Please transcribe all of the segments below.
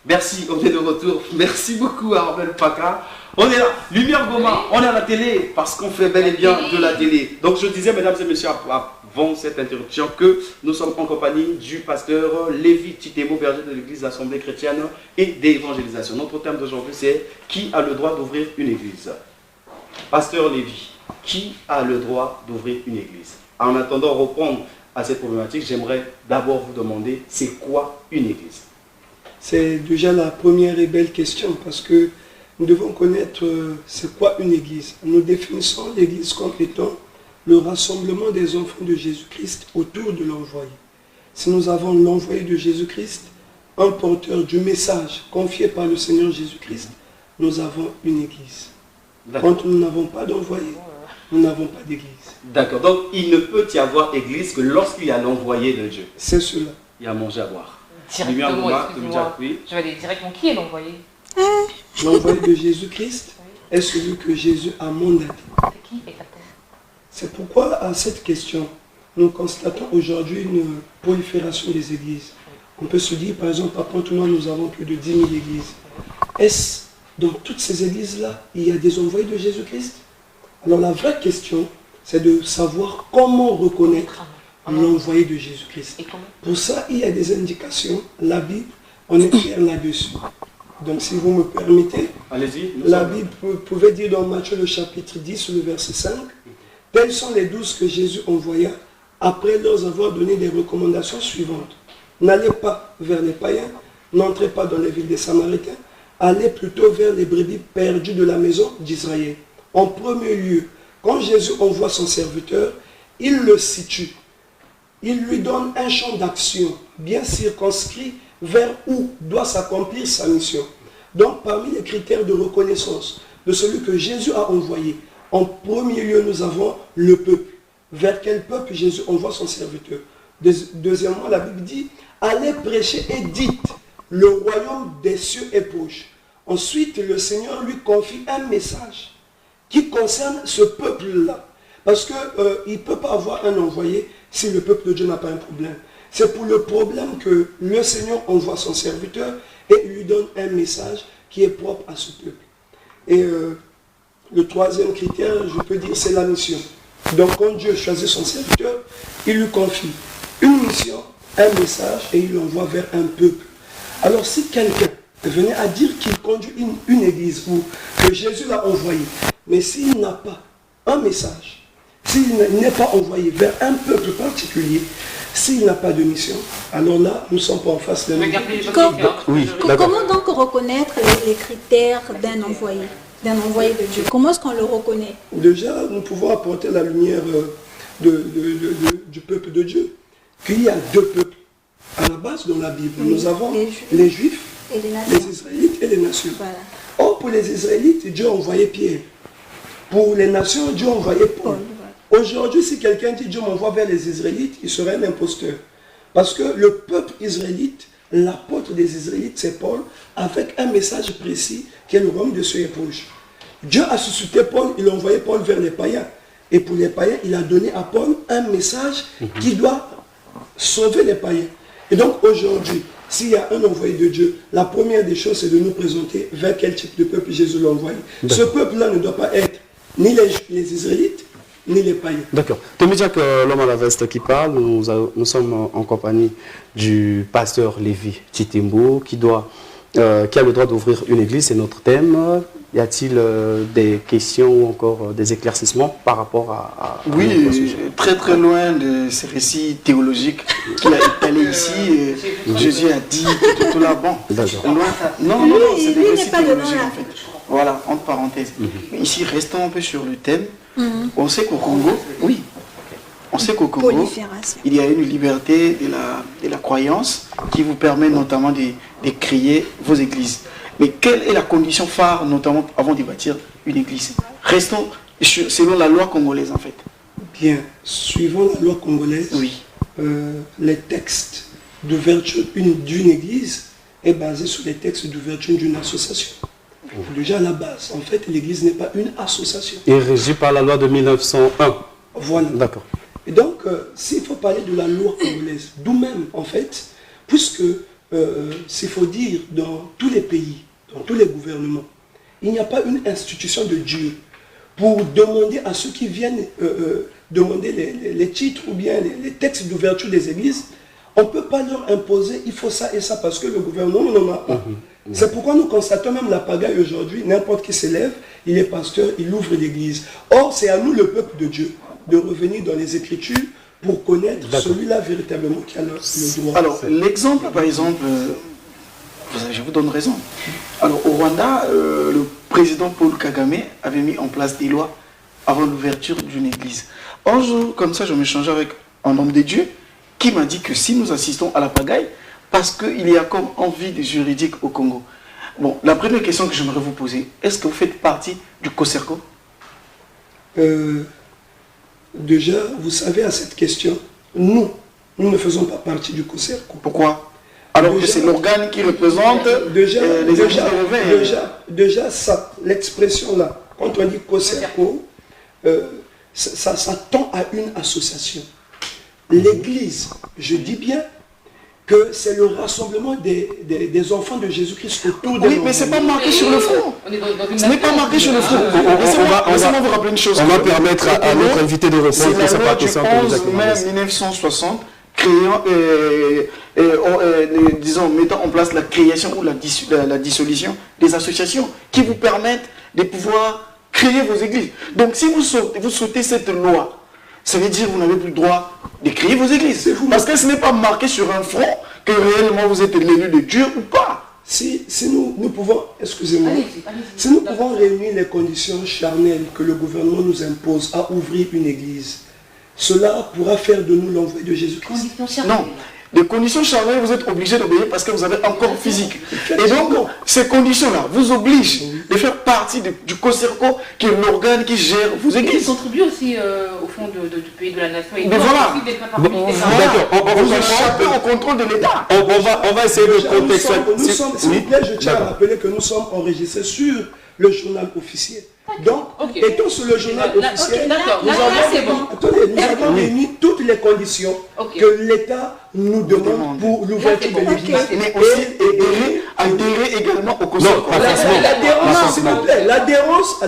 Merci, on est de retour. Merci beaucoup à Armel Paka. On est là, Lumière Goma, on est à la télé parce qu'on fait bel et bien de la télé. Donc je disais, mesdames et messieurs, avant cette interruption, que nous sommes en compagnie du pasteur Lévi Titemo, berger de l'église Assemblée chrétienne et d'évangélisation. Notre thème d'aujourd'hui, c'est qui a le droit d'ouvrir une église? Pasteur Lévi, qui a le droit d'ouvrir une église? En attendant de répondre à cette problématique, j'aimerais d'abord vous demander, c'est quoi une église? C'est déjà la première et belle question parce que nous devons connaître c'est quoi une église. Nous définissons l'église comme étant le rassemblement des enfants de Jésus-Christ autour de l'envoyé. Si nous avons l'envoyé de Jésus-Christ, un porteur du message confié par le Seigneur Jésus-Christ, nous avons une église. Quand nous n'avons pas d'envoyé, nous n'avons pas d'église. D'accord, donc il ne peut y avoir église que lorsqu'il y a l'envoyé de Dieu. C'est cela. Il y a à manger à boire. Directement, je vais aller directement. Qui est l'envoyé? L'envoyé de Jésus-Christ est celui que Jésus a mandaté. C'est qui exactement? C'est pourquoi à cette question, nous constatons aujourd'hui une prolifération des églises. On peut se dire, par exemple, à Pointe-Noire, nous avons plus de 10 000 églises. Est-ce dans toutes ces églises-là, il y a des envoyés de Jésus-Christ? Alors la vraie question, c'est de savoir comment reconnaître l'envoyé de Jésus-Christ. Pour ça, il y a des indications. La Bible, on est clair là-dessus. Donc si vous me permettez, la Bible pouvait dire dans Matthieu le chapitre 10, le verset 5, « Tels sont les 12 que Jésus envoya après leur avoir donné des recommandations suivantes. N'allez pas vers les païens, n'entrez pas dans les villes des Samaritains, allez plutôt vers les brebis perdues de la maison d'Israël. » En premier lieu, quand Jésus envoie son serviteur, il le situe. Il lui donne un champ d'action bien circonscrit vers où doit s'accomplir sa mission. Donc, parmi les critères de reconnaissance de celui que Jésus a envoyé, en premier lieu, nous avons le peuple. Vers quel peuple Jésus envoie son serviteur? Deuxièmement, la Bible dit, allez prêcher et dites, le royaume des cieux est proche. Ensuite, le Seigneur lui confie un message qui concerne ce peuple-là. Parce qu'il ne peut pas avoir un envoyé si le peuple de Dieu n'a pas un problème. C'est pour le problème que le Seigneur envoie son serviteur et lui donne un message qui est propre à ce peuple. Et le troisième critère, je peux dire, c'est la mission. Donc quand Dieu choisit son serviteur, il lui confie une mission, un message et il l'envoie vers un peuple. Alors si quelqu'un venait à dire qu'il conduit une église ou que Jésus l'a envoyé, mais s'il n'a pas un message, s'il n'est pas envoyé vers un peuple particulier, s'il n'a pas de mission, alors là, nous ne sommes pas en face d'un Comment donc reconnaître les critères d'un envoyé de Dieu? Comment est-ce qu'on le reconnaît? Déjà, nous pouvons apporter la lumière du peuple de Dieu. Qu'il y a deux peuples. À la base, dans la Bible, nous avons les Juifs, les Israélites et les nations. Voilà. Or, pour les Israélites, Dieu a envoyé Pierre. Pour les nations, Dieu a envoyé Paul. Aujourd'hui, si quelqu'un dit Dieu m'envoie vers les Israélites, il serait un imposteur. Parce que le peuple israélite, l'apôtre des Israélites, c'est Paul, avec un message précis qui est le royaume de cieux est proche. Dieu a suscité Paul, il a envoyé Paul vers les païens. Et pour les païens, il a donné à Paul un message qui doit sauver les païens. Et donc aujourd'hui, s'il y a un envoyé de Dieu, la première des choses, c'est de nous présenter vers quel type de peuple Jésus l'a envoyé. Ce peuple-là ne doit pas être ni les Israélites, ni les païens. D'accord. Témédia que l'homme à la veste qui parle, nous sommes en compagnie du pasteur Lévi Titemo qui a le droit d'ouvrir une église, c'est notre thème. Y a-t-il des questions ou encore des éclaircissements par rapport à oui, très très loin de ces récits théologiques qu'il a étalés ici. Jésus a dit tout là, bon. Non, c'est des récits théologiques en fait. Voilà, entre parenthèses. Mais ici, restons un peu sur le thème. On sait qu'au Congo, il y a une liberté de la croyance qui vous permet notamment de créer vos églises. Mais quelle est la condition phare, notamment avant de bâtir une église? Restons selon la loi congolaise en fait. Bien, suivant la loi congolaise, les textes d'ouverture d'une église est basé sur les textes d'ouverture d'une association. Déjà à la base, en fait, l'église n'est pas une association. Et régie par la loi de 1901. Voilà. D'accord. Et donc, s'il faut parler de la loi congolaise, d'où même, en fait, puisque s'il faut dire, dans tous les pays, dans tous les gouvernements, il n'y a pas une institution de Dieu pour demander à ceux qui viennent demander les titres ou bien les textes d'ouverture des églises. On ne peut pas leur imposer, il faut ça et ça, parce que le gouvernement n'en a pas. C'est pourquoi nous constatons même la pagaille aujourd'hui, n'importe qui s'élève, il est pasteur, il ouvre l'église. Or, c'est à nous, le peuple de Dieu, de revenir dans les Écritures pour connaître celui-là véritablement qui a le droit. Alors, l'exemple, par exemple, je vous donne raison. Alors, au Rwanda, le président Paul Kagame avait mis en place des lois avant l'ouverture d'une église. Un jour, comme ça, je m'échangeais avec un homme de Dieu qui m'a dit que si nous assistons à la pagaille, parce qu'il y a comme un vide juridique au Congo. Bon, la première question que j'aimerais vous poser, est-ce que vous faites partie du COSERCO? Déjà, vous savez, à cette question, nous ne faisons pas partie du COSERCO. Pourquoi? Alors déjà, que c'est l'organe qui représente les églises de réveil. Déjà ça, l'expression là, quand on dit COSERCO, ça tend à une association. L'église, je dis bien, que c'est le rassemblement des enfants de Jésus-Christ autour de Oui, mais ce n'est pas marqué sur le front. Ce n'est pas marqué sur le front. Laissez-moi vous rappeler une chose. On va permettre à notre invité de répondre. C'est la loi du 11 mai 1960, créant, disons, mettant en place la création ou la dissolution des associations qui vous permettent de pouvoir créer vos églises. Donc si vous sautez cette loi, ça veut dire que vous n'avez plus le droit de créer vos églises. Parce que ce n'est pas marqué sur un front que réellement vous êtes l'élu de Dieu ou pas. Si nous pouvons, excusez-moi, si nous pouvons réunir les conditions charnelles que le gouvernement nous impose à ouvrir une église, cela pourra faire de nous l'envoi de Jésus-Christ. Non. Les conditions charnelles, vous êtes obligés d'obéir parce que vous avez un corps physique. Et donc, ces conditions-là vous obligent de faire partie du COSERCO, qui est l'organe qui gère vos églises. Ils contribuent aussi au fond du pays de la nation. Mais voilà. Vous échappez au contrôle de l'État. On va essayer de contextualiser. S'il vous plaît, je tiens à rappeler que nous sommes enregistrés sur le journal officiel. Donc, étant sur le journal officiel, nous avons réuni toutes les conditions que l'État nous demande pour l'ouverture de l'église. Mais aussi adhérer également au COSERCO.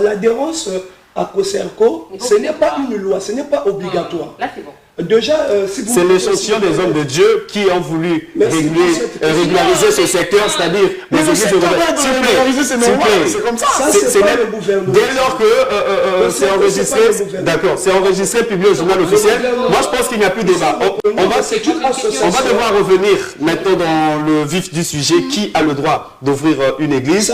L'adhérence à COSERCO, ce n'est pas une loi, ce n'est pas obligatoire. Là, c'est bon. Déjà, c'est l'échantillon des hommes de Dieu qui ont voulu régulariser ce secteur, c'est-à-dire les églises de réveil. C'est comme ça. C'est pas le gouvernement. Dès lors que c'est enregistré, d'accord, c'est enregistré, publié au journal officiel, moi je pense qu'il n'y a plus de débat. On va devoir revenir maintenant dans le vif du sujet. Qui a le droit d'ouvrir une église?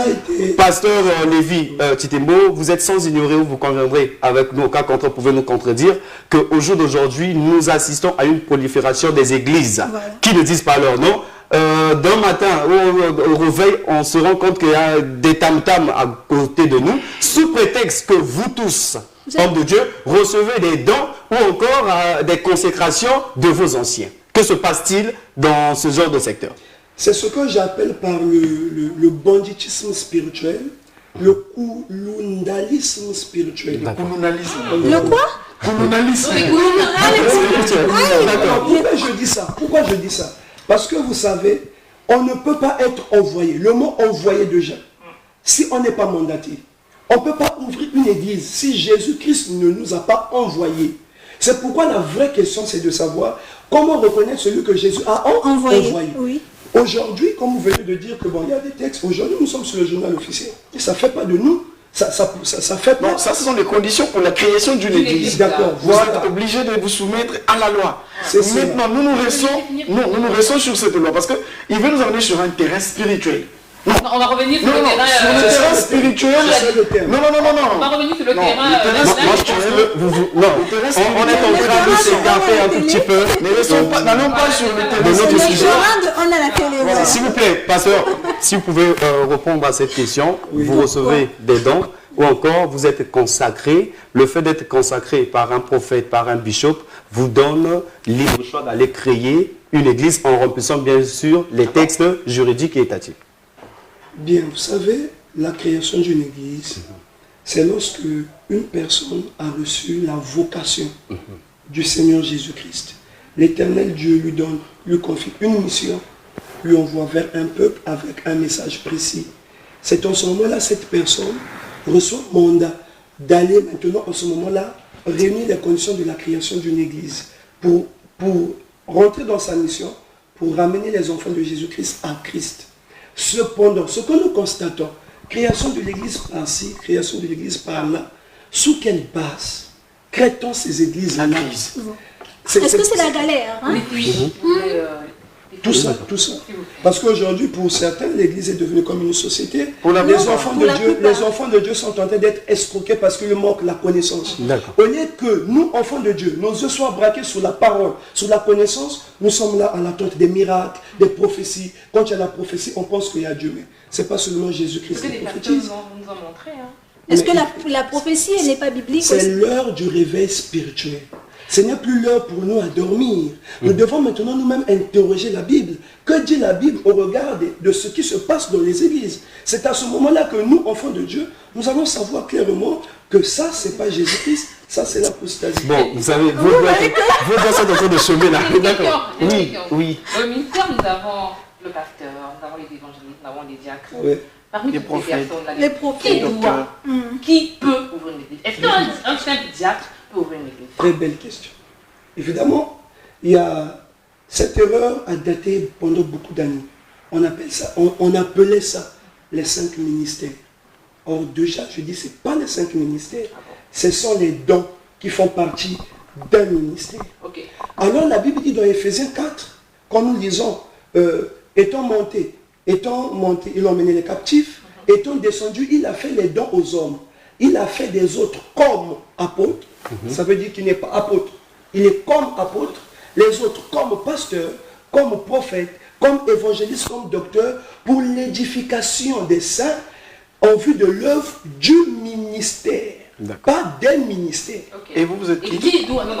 Pasteur Lévi Titembo, vous êtes sans ignorer ou vous conviendrez avec nous, au cas contraire, pouvez nous contredire, qu'au jour d'aujourd'hui, nous assistons à une prolifération des églises qui ne disent pas leur nom. D'un matin au réveil, on se rend compte qu'il y a des tam-tams à côté de nous, sous prétexte que vous tous, hommes de Dieu, recevez des dons ou encore des consécrations de vos anciens. Que se passe-t-il dans ce genre de secteur? C'est ce que j'appelle par le banditisme spirituel, le koulundalisme spirituel. Le quoi? Pourquoi je dis ça? Parce que vous savez, on ne peut pas être envoyé. Le mot envoyé déjà, si on n'est pas mandaté. On ne peut pas ouvrir une église si Jésus-Christ ne nous a pas envoyés. C'est pourquoi la vraie question, c'est de savoir comment reconnaître celui que Jésus a envoyé. Oui. Aujourd'hui, comme vous venez de dire que bon, il y a des textes, aujourd'hui nous sommes sur le journal officiel. Et ça ne fait pas de nous. Ça fait pas. Non, ça ce sont les conditions pour la création d'une église. D'accord. Vous êtes obligé de vous soumettre à la loi. Maintenant, nous restons sur cette loi parce qu'il veut nous amener sur un terrain spirituel. Non, on va revenir sur le terrain. Sur le terrain spirituel. Non. On va revenir sur le terrain. On est en train de s'écarter un tout petit peu. N'allons pas sur le terrain de notre sujet. On a la télé. S'il vous plaît, pasteur, si vous pouvez répondre à cette question, vous recevez des dons ou encore vous êtes consacré. Le fait d'être consacré par un prophète, par un bishop, vous donne libre choix d'aller créer une église en remplissant bien sûr les textes juridiques et étatiques. Bien, vous savez, la création d'une église, c'est lorsque une personne a reçu la vocation du Seigneur Jésus-Christ. L'Éternel Dieu lui confie une mission lui envoie vers un peuple avec un message précis. C'est en ce moment-là, cette personne reçoit mandat d'aller maintenant, en ce moment-là, réunir les conditions de la création d'une église pour rentrer dans sa mission, pour ramener les enfants de Jésus-Christ à Christ. Cependant, ce que nous constatons, création de l'église par-ci, création de l'église par-là, sous quelle base crée-t-on ces églises-là? Est-ce que c'est la galère, hein? Tout ça. Parce qu'aujourd'hui, pour certains, l'église est devenue comme une société. Les enfants de Dieu sont en train d'être escroqués parce qu'il manque la connaissance. Au lieu que nous, enfants de Dieu, nos yeux soient braqués sur la parole, sur la connaissance, nous sommes là à l'attente des miracles, des prophéties. Quand il y a la prophétie, on pense qu'il y a Dieu. Mais ce n'est pas seulement Jésus-Christ qui prophétise. nous ont montré. Hein. Est-ce que la prophétie n'est pas biblique? C'est l'heure du réveil spirituel. Ce n'est plus l'heure pour nous à dormir. Nous devons maintenant nous-mêmes interroger la Bible. Que dit la Bible au regard de ce qui se passe dans les églises? C'est à ce moment-là que nous, enfants de Dieu, nous allons savoir clairement que ça, ce n'est pas Jésus-Christ, ça, c'est l'apostasie. Bon, vous savez, vous êtes en train de chômer là. D'accord. Oui. Au ministère, nous avons le pasteur, nous avons les évangélistes, nous avons les diacres. Oui. Parmi les toutes prophètes. les personnes là, Les prophètes. qui peut ouvrir une église? Est-ce qu'un simple diacre peut ouvrir une église? Très belle question. Évidemment, il y a cette erreur a daté pendant beaucoup d'années. On appelait ça les 5 ministères. Or déjà, je dis, ce n'est pas les 5 ministères. Ce sont les dons qui font partie d'un ministère. Okay. Alors la Bible dit dans Éphésiens 4, quand nous lisons, étant monté, il a emmené les captifs, étant descendu, il a fait les dons aux hommes. Il a fait des autres comme apôtres. Ça veut dire qu'il n'est pas apôtre. Il est comme apôtre. Les autres comme pasteur, comme prophète, comme évangéliste, comme docteur, pour l'édification des saints en vue de l'œuvre du ministère. Pas d'un ministère. Okay. Et vous êtes qui? Et qui doit... Non,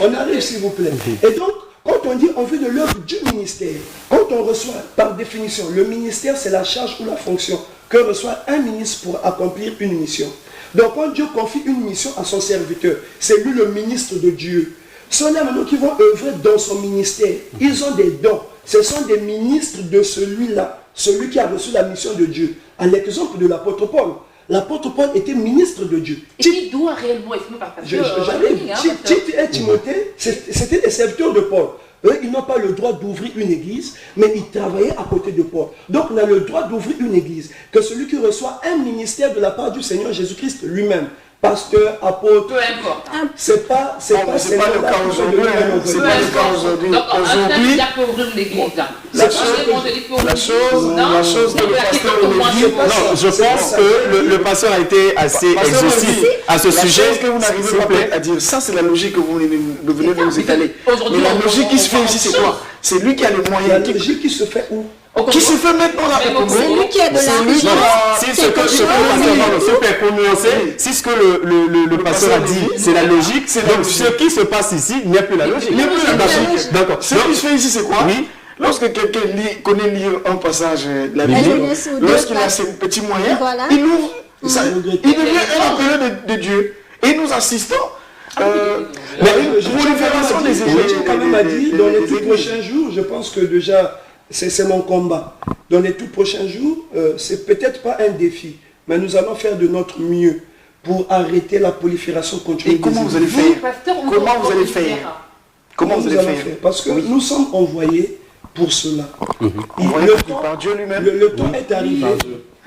on arrive s'il vous plaît. Et donc, quand on dit en vue de l'œuvre du ministère, quand on reçoit, par définition, le ministère c'est la charge ou la fonction que reçoit un ministre pour accomplir une mission. Donc quand Dieu confie une mission à son serviteur, c'est lui le ministre de Dieu. Ceux-là maintenant qui vont œuvrer dans son ministère, ils ont des dons. Ce sont des ministres de celui-là, celui qui a reçu la mission de Dieu. À l'exemple de l'apôtre Paul. L'apôtre Paul était ministre de Dieu. Et qui doit réellement être parce que j'arrive. Tite et Timothée, c'était des serviteurs de Paul. Eux, ils n'ont pas le droit d'ouvrir une église, mais ils travaillaient à côté de Paul. Donc, on a le droit d'ouvrir une église. Que celui qui reçoit un ministère de la part du Seigneur Jésus-Christ lui-même, pasteur, apôtre, peu importe. C'est pas le cas aujourd'hui. C'est pas le cas aujourd'hui. Aujourd'hui, peut ouvrir une église. La chose que le pasteur dit, non, je pense que le pasteur a été assez exhaustif à ce sujet. Que vous n'arrivez pas à dire, ça c'est la logique que vous venez de nous étaler. Mais la logique qui se fait ici, c'est quoi? C'est lui qui a les moyens. La logique qui se fait où? Qui se fait maintenant là? C'est lui qui a de l'argent. Si ce que le pasteur a dit, c'est la logique. Donc ce qui se passe ici n'est plus la logique. D'accord. Ce qui se fait ici, c'est quoi? Oui. Lorsque quelqu'un connaît lire un passage de la Bible, lorsqu'il a ses petits moyens, il ouvre, il devient un appelé de Dieu. Et nous assistons à une prolifération des églises. J'ai quand même dit, dans les tout prochains jours, je pense que déjà, c'est mon combat. Dans les tout prochains jours, c'est peut-être pas un défi, mais nous allons faire de notre mieux pour arrêter la prolifération continue. Et comment vous allez faire? Comment vous allez faire? Comment vous allez faire? Parce que nous sommes envoyés pour cela. Par Dieu lui-même. Le temps est arrivé.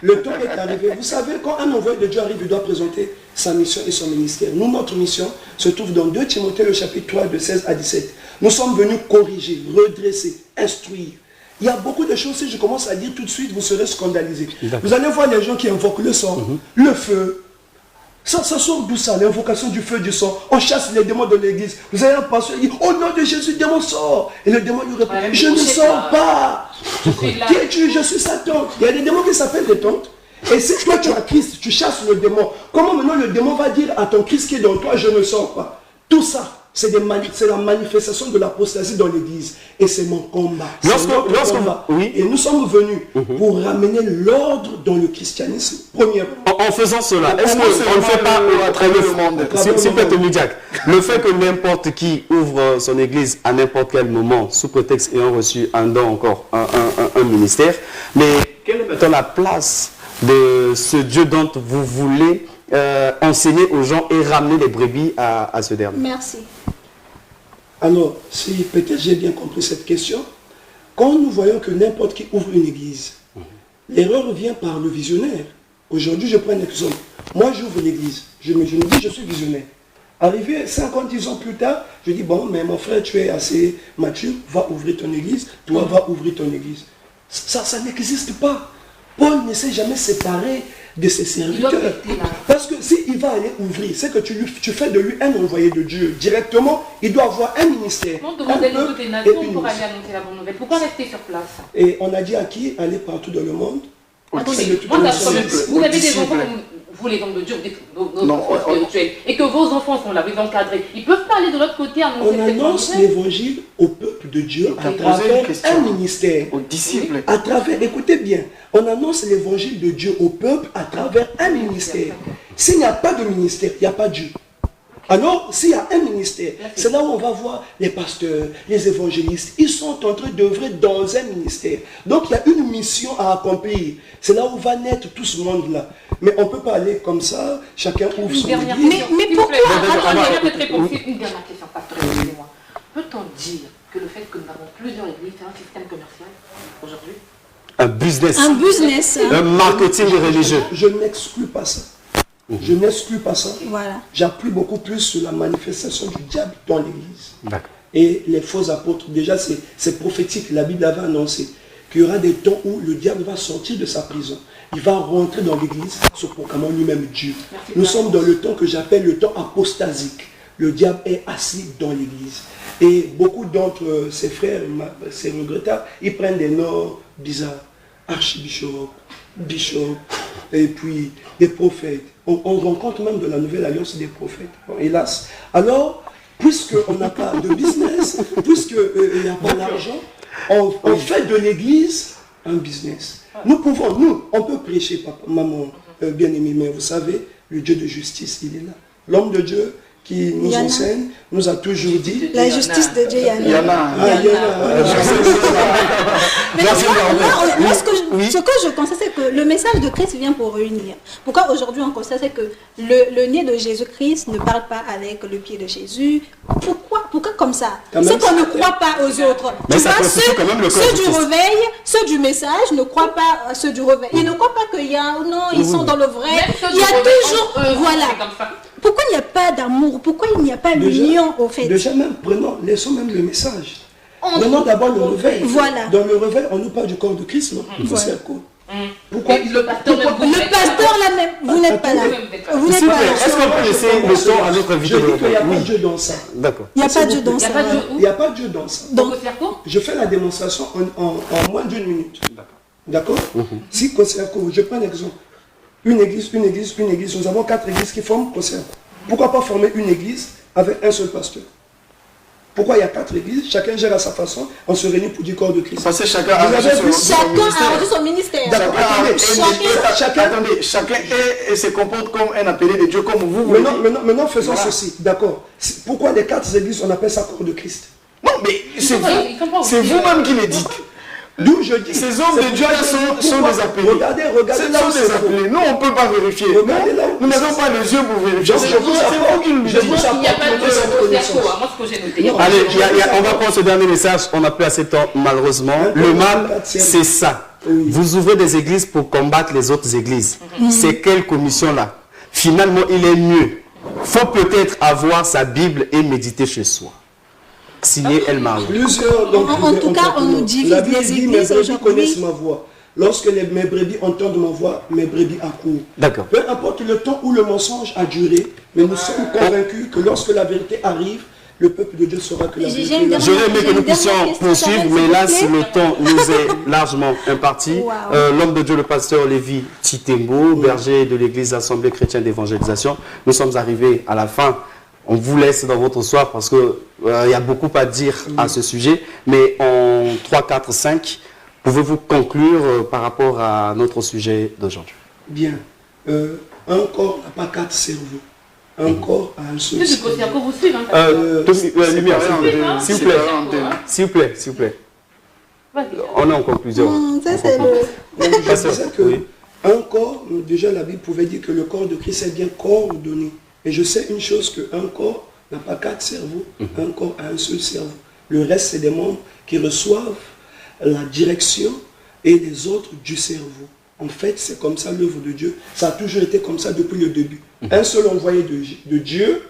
Le temps est arrivé. Vous savez, quand un envoyé de Dieu arrive, il doit présenter sa mission et son ministère. Nous, notre mission se trouve dans 2 Timothée, le chapitre 3, de 16 à 17. Nous sommes venus corriger, redresser, instruire. Il y a beaucoup de choses, si je commence à dire tout de suite, vous serez scandalisés. Vous allez voir les gens qui invoquent le sang, le feu. Ça sort d'où ça, l'invocation du feu, du sang? On chasse les démons de l'église. Vous allez un pasteur qui dit, au nom de Jésus, le démon sort. Et le démon lui répond, je ne sors pas. Qui es-tu? Je suis Satan. Il y a des démons qui s'appellent des tantes. Et si toi tu as Christ, tu chasses le démon. Comment maintenant le démon va dire à ton Christ qui est dans toi, je ne sors pas? Tout ça, c'est la manifestation de l'apostasie dans l'église. Et c'est mon combat. Oui. Et nous sommes venus pour ramener l'ordre dans le christianisme, premièrement. En faisant cela, est-ce qu'on ne fait pas à travers le monde? S'il peut te dire, le fait que n'importe qui ouvre son église à n'importe quel moment, sous prétexte ayant reçu un don encore, un ministère, mais quelle est maintenant la place de ce Dieu dont vous voulez enseigner aux gens et ramener les brebis à ce dernier? Merci. Alors, si peut-être j'ai bien compris cette question, quand nous voyons que n'importe qui ouvre une église, l'erreur vient par le visionnaire. Aujourd'hui, je prends un exemple. Moi, j'ouvre l'église. Je me dis, je suis visionnaire. Arrivé 50, 10 ans plus tard, je dis, bon, mais mon frère, tu es assez mature, va ouvrir ton église, toi, va ouvrir ton église. Ça n'existe pas. Paul ne s'est jamais séparé de ses serviteurs. Parce que s'il va aller ouvrir, c'est que tu fais de lui un envoyé de Dieu. Directement, il doit avoir un ministère. On demande d'aller toutes les nations pour aller annoncer la bonne nouvelle. Pourquoi rester sur place? Et on a dit à qui? Aller partout dans le monde. Attendez, vous avez des enfants comme vous, les hommes de Dieu, nos enfants spirituels, et que vos enfants sont là, vous encadrés. Ils ne peuvent pas aller de l'autre côté annoncer. On annonce l'évangile au peuple de Dieu à travers un ministère. Aux disciples. À travers, écoutez bien, on annonce l'évangile de Dieu au peuple à travers un ministère. S'il n'y a pas de ministère, il n'y a pas Dieu. Alors, s'il y a un ministère, c'est là où on va voir les pasteurs, les évangélistes. Ils sont en train d'œuvrer dans un ministère. Donc, il y a une mission à accomplir. C'est là où va naître tout ce monde-là. Mais on ne peut pas aller comme ça, chacun ouvre son église. Mais pourquoi? Une dernière question, pasteur, excusez-moi. Peut-on dire que le fait que nous avons plusieurs églises, c'est un système commercial aujourd'hui? Un business. Un business. Un marketing religieux. Je n'exclus pas ça. Je n'exclus pas ça. Voilà. J'appuie beaucoup plus sur la manifestation du diable dans l'église. D'accord. Et les faux apôtres, déjà c'est prophétique, la Bible avait annoncé qu'il y aura des temps où le diable va sortir de sa prison. Il va rentrer dans l'église, se proclamant lui-même Dieu. Nous sommes dans le temps que j'appelle le temps apostasique. Le diable est assis dans l'église. Et beaucoup d'entre ses frères, ses regrettables, ils prennent des noms bizarres. Archbishop, bishop, et puis des prophètes. On rencontre même de la Nouvelle Alliance des prophètes. Bon, hélas. Alors, puisqu'on n'a pas de business, puisqu'il n'y a pas d'argent, on fait de l'église un business. Nous, on peut prêcher, papa, maman, bien-aimé, mais vous savez, le Dieu de justice, il est là. L'homme de Dieu qui nous enseigne, nous a toujours dit... La justice de Dieu, Il y en a. Mais ce que je constate, c'est que le message de Christ vient pour réunir. Pourquoi aujourd'hui on constate que le nez de Jésus-Christ ne parle pas avec le pied de Jésus? Pourquoi comme ça? C'est qu'on ne croit pas aux autres. Mais ça constitue quand même le corps ceux de du Christ. réveil, ceux du message ne croient pas à ceux du réveil. Ils ne croient pas qu'il y a... Non, ils sont dans le vrai. Il y a toujours... Voilà. Pourquoi il n'y a pas d'amour? Pourquoi il n'y a pas l'union au fait? Déjà même, laissons même le message. Prenons d'abord le réveil. Voilà. Dans le réveil, on nous parle du corps de Christ, non? Voilà. Pourquoi le pasteur là même, vous n'êtes pas là. Vous n'êtes pas là. Est-ce qu'on peut laisser le temps à notre invité? Je dis qu'il n'y a pas de Dieu dans ça. D'accord. Il n'y a pas de Dieu dans ça. Il n'y a pas de Dieu dans ça. Donc, je fais la démonstration en moins d'une minute. D'accord. Si Koseako, je prends l'exemple. Une église, nous avons 4 églises qui forment Koseako. Pourquoi pas former une église avec un seul pasteur? Pourquoi il y a 4 églises? Chacun gère à sa façon, on se réunit pour du corps de Christ. Parce que chacun a son ministère. Chacun se comporte comme un appelé de Dieu, comme vous voulez. Maintenant, faisons ceci, d'accord. Pourquoi les 4 églises, on appelle ça corps de Christ? Non, mais c'est vous-même qui le dites. D'où je dis. Ces hommes de Dieu sont des appelés. Regardez là où c'est appelé. Nous, on ne peut pas vérifier. Nous n'avons pas les yeux pour vérifier. Je vous apporte il n'y a pas de Koseako, moi ce que j'ai noté. Allez, on va prendre ce dernier message. On n'a plus assez de temps, malheureusement. Le mal, c'est ça. Vous ouvrez des églises pour combattre les autres églises. C'est quelle commission-là? Finalement, il est mieux. Il faut peut-être avoir sa Bible et méditer chez soi. Signé El-Marie. En tout cas, on nous divise les églises aujourd'hui. Connaissent ma voix. Lorsque mes brebis entendent ma voix, mes brebis accourent. D'accord. Peu importe le temps où le mensonge a duré, mais nous sommes convaincus que lorsque la vérité arrive, le peuple de Dieu saura que la vérité est là. J'aurais aimé que nous puissions poursuivre, mais là, si le temps nous est largement imparti, l'homme de Dieu, le pasteur Lévi Titembo, berger de l'église Assemblée chrétienne d'évangélisation, nous sommes arrivés à la fin on vous laisse dans votre soir parce qu'il y a beaucoup à dire à ce sujet. Mais en 3, 4, 5, pouvez-vous conclure par rapport à notre sujet d'aujourd'hui? Bien. Un corps n'a pas 4 cerveaux. Un corps a un seul cerveau. Lumière, s'il vous plaît. S'il vous plaît, s'il vous plaît. On est en conclusion. Ça, c'est le... Un corps, déjà la Bible pouvait dire que le corps de Christ est bien coordonné. Et je sais une chose, qu'un corps n'a pas 4 cerveaux, un corps a un seul cerveau. Le reste, c'est des membres qui reçoivent la direction et les autres du cerveau. En fait, c'est comme ça l'œuvre de Dieu. Ça a toujours été comme ça depuis le début. Un seul envoyé de Dieu,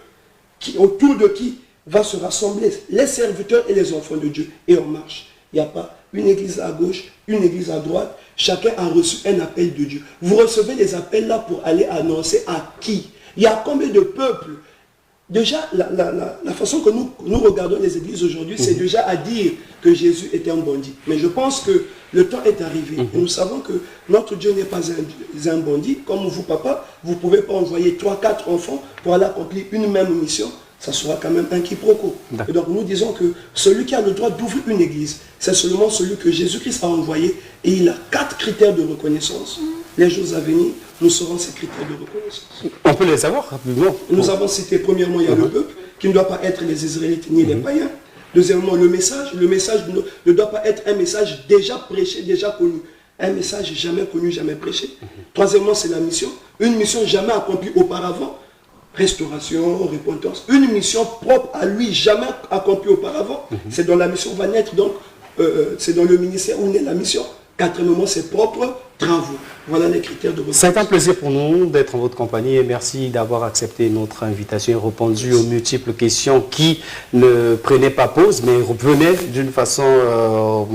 autour de qui va se rassembler les serviteurs et les enfants de Dieu. Et on marche. Il n'y a pas une église à gauche, une église à droite. Chacun a reçu un appel de Dieu. Vous recevez les appels là pour aller annoncer à qui? Il y a combien de peuples? Déjà, la façon que nous regardons les églises aujourd'hui, c'est déjà à dire que Jésus était un bandit. Mais je pense que le temps est arrivé. Et nous savons que notre Dieu n'est pas un bandit. Comme vous, papa, vous ne pouvez pas envoyer 3, 4 enfants pour aller accomplir une même mission. Ça sera quand même un quiproquo. Et donc nous disons que celui qui a le droit d'ouvrir une église, c'est seulement celui que Jésus-Christ a envoyé. Et il a 4 critères de reconnaissance. Les jours à venir, nous saurons ces critères de reconnaissance. On peut les savoir rapidement. Nous avons cité, premièrement, il y a le peuple, qui ne doit pas être les Israélites ni les païens. Deuxièmement, le message ne doit pas être un message déjà prêché, déjà connu. Un message jamais connu, jamais prêché. Troisièmement, c'est la mission. Une mission jamais accomplie auparavant. Restauration, repentance. Une mission propre à lui, jamais accomplie auparavant. C'est dans la mission va naître, donc c'est dans le ministère où naît la mission. Quatrièmement, ses propres travaux. Voilà les critères de reconnaissance. C'est un plaisir pour nous d'être en votre compagnie et merci d'avoir accepté notre invitation et répondu aux multiples questions qui ne prenaient pas pause, mais revenaient d'une façon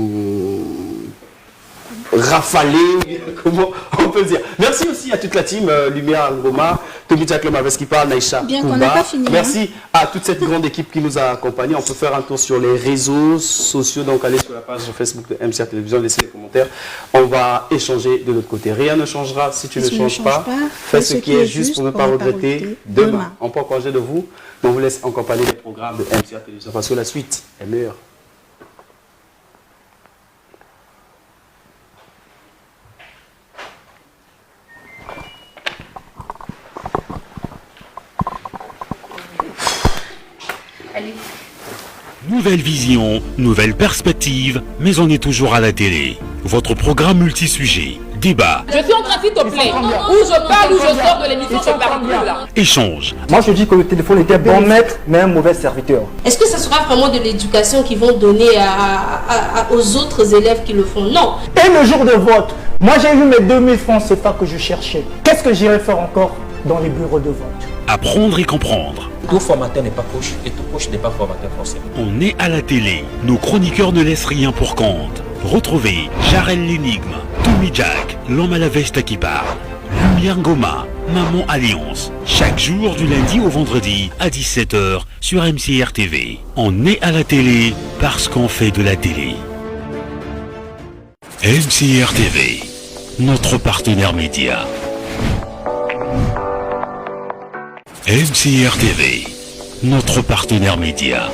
rafalée, comment on peut le dire. Merci aussi à toute la team, Lumière Ngoma, Tommy Jacklem avec ce qui parle, Naïcha Koumba. Merci à toute cette grande équipe qui nous a accompagnés. On peut faire un tour sur les réseaux sociaux, donc allez sur la page Facebook de MCR Télévision, laissez les commentaires. On va échanger de l'autre côté. Rien ne changera si tu ne changes pas. Fais ce qui est juste pour ne pas regretter demain. On peut congé de vous, mais on vous laisse en compagnie des programmes de MCR Télévision parce que la suite est meilleure. Nouvelle vision, nouvelle perspective, mais on est toujours à la télé. Votre programme multisujet, débat. Je suis en train, s'il te plaît. Où je parle, où je sors de l'émission, je parle plus là. Échange. Moi je dis que le téléphone était bon maître, mais un mauvais serviteur. Est-ce que ça sera vraiment de l'éducation qu'ils vont donner aux autres élèves qui le font? Non. Et le jour de vote, moi j'ai eu mes 2000 francs CFA que je cherchais. Qu'est-ce que j'irai faire encore dans les bureaux de vote? Apprendre et comprendre. Tout formateur n'est pas coach et tout coach n'est pas formateur forcément. On est à la télé. Nos chroniqueurs ne laissent rien pour compte. Retrouvez Jarel l'énigme, Tommy Jack, l'homme à la veste qui parle, Lumière Ngoma, Maman Alliance. Chaque jour du lundi au vendredi à 17h sur MCR TV. On est à la télé parce qu'on fait de la télé. MCR TV, notre partenaire média. MCR TV, notre partenaire média.